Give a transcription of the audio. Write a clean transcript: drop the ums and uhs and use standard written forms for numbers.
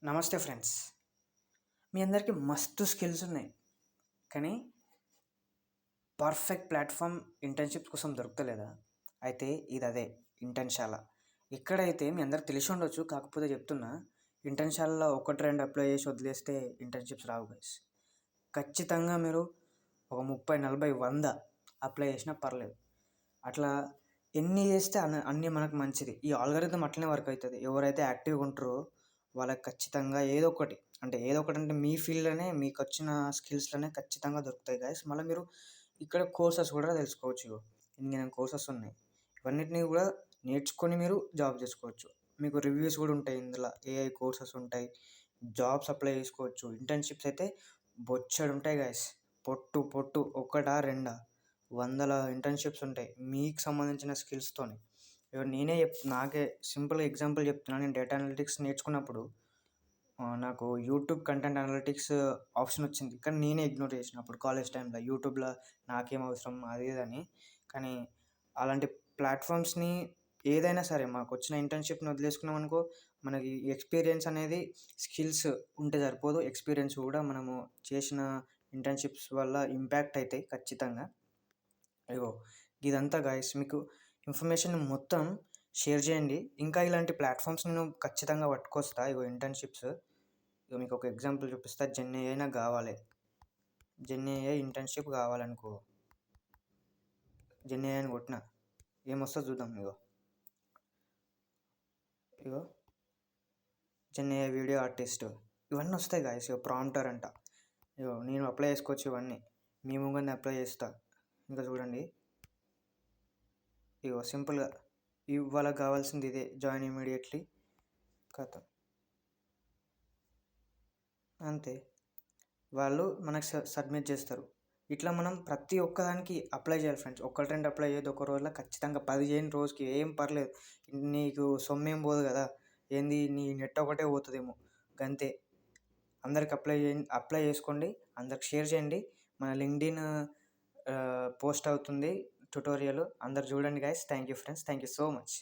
నమస్తే ఫ్రెండ్స్. మీ అందరికీ మస్తు స్కిల్స్ ఉన్నాయి. కానీ పర్ఫెక్ట్ ప్లాట్‌ఫామ్ ఇంటర్న్‌షిప్స్ కోసం దొరుకుతలేదా? అయితే ఇదదే ఇంటర్న్‌శాల. ఇక్కడైతే మీ అందరికి తెలిసి ఉండొచ్చు. కాకపోతే చెప్తున్నా. ఇంటర్న్‌శాలలో 1, 2 అప్లై చేసి వదిలేస్తే ఇంటర్న్‌షిప్స్ రావు గైస్. ఖచ్చితంగా మీరు ఒక 30, 40, 100 అప్లై చేసినా పర్లేదు. అట్లా ఎన్ని చేస్తే అన్ని మనకు మంచిది. ఈ ఆల్గారిథం అట్లనే వర్క్ అవుతుంది. ఎవరైతే యాక్టివ్‌గా ఉంటారో వాళ్ళకి ఖచ్చితంగా ఏదో ఒకటి అంటే మీ ఫీల్డ్‌లోనే మీకొచ్చిన స్కిల్స్‌లోనే ఖచ్చితంగా దొరుకుతాయి గైస్. మళ్ళీ మీరు ఇక్కడ కోర్సెస్ కూడా తెలుసుకోవచ్చు. ఇన్ని కోర్సెస్ ఉన్నాయి. ఇవన్నిటిని కూడా నేర్చుకొని మీరు జాబ్ చేసుకోవచ్చు. మీకు రివ్యూస్ కూడా ఉంటాయి ఇందులో. ఏఐ కోర్సెస్ ఉంటాయి. జాబ్స్ అప్లై చేసుకోవచ్చు. ఇంటర్న్‌షిప్స్ అయితే బొచ్చెడుంటాయి గైస్. పొట్టు ఒకటా, రెండా, వందల ఇంటర్న్‌షిప్స్ ఉంటాయి. మీకు సంబంధించిన స్కిల్స్‌తోని. నేనే నాకే సింపుల్ ఎగ్జాంపుల్ చెప్తున్నాను. నేను డేటా అనలిటిక్స్ నేర్చుకున్నప్పుడు నాకు యూట్యూబ్ కంటెంట్ అనలిటిక్స్ ఆప్షన్ వచ్చింది. కానీ నేనే ఇగ్నోర్ చేసిన అప్పుడు కాలేజ్ టైంలో. యూట్యూబ్‌లో నాకేం అవసరం అది ఇది అని. కానీ అలాంటి ప్లాట్‌ఫామ్స్‌ని ఏదైనా సరే మాకొచ్చిన ఇంటర్న్‌షిప్‌ని వదిలేసుకున్నామనుకో, మనకి ఎక్స్‌పీరియన్స్ అనేది స్కిల్స్ ఉంటే సరిపోదు. ఎక్స్‌పీరియన్స్ కూడా మనము చేసిన ఇంటర్న్‌షిప్స్ వల్ల ఇంపాక్ట్ అయితాయి ఖచ్చితంగా. ఇగో ఇదంతా గైస్ మీకు ఇన్ఫర్మేషన్ మొత్తం షేర్ చేయండి. ఇంకా ఇలాంటి ప్లాట్‌ఫామ్స్ నేను ఖచ్చితంగా పట్టుకొస్తా. ఇగో ఇంటర్న్‌షిప్స్. ఇగో మీకు ఒక ఎగ్జాంపుల్ చూపిస్తా. జెన్‌ఏఐ నాకు కావాలి. GenAI internship కావాలనుకో. జెన్‌ఏఐ అని కొట్టిన. ఏమొస్తుందో చూద్దాం. ఇగో జెన్‌ఏఐ వీడియో ఆర్టిస్ట్. ఇవన్నీ వస్తాయి గైస్. ఇగో ప్రాంప్టర్ అంట. ఇగో నేను అప్లై చేసుకోవచ్చు ఇవన్నీ. మీ ముంగనే అప్లై చేస్తా. ఇంకా చూడండి. ఇగో సింపుల్‌గా వాళ్ళకి కావాల్సింది ఇదే. Join immediately. ఖతం. అంతే. వాళ్ళు మనకు సబ్మిట్ చేస్తారు. ఇట్లా మనం ప్రతి ఒక్కదానికి అప్లై చేయాలి ఫ్రెండ్స్. 1, 2 అప్లై చేయొద్దు. ఒక రోజులో ఖచ్చితంగా 10 చేయండి రోజుకి. ఏం పర్లేదు. నీకు సొమ్మేం పోదు కదా! ఏంది నీ నెట్ ఒకటే పోతదేమో. గంతే. అందరికి అప్లై చేసుకోండి. అందరికి షేర్ చేయండి. మన లింక్డ్ఇన్ పోస్ట్ అవుతుంది ట్యుటోరియల్. అందరు చూడండి guys. Thank you friends. Thank you so much.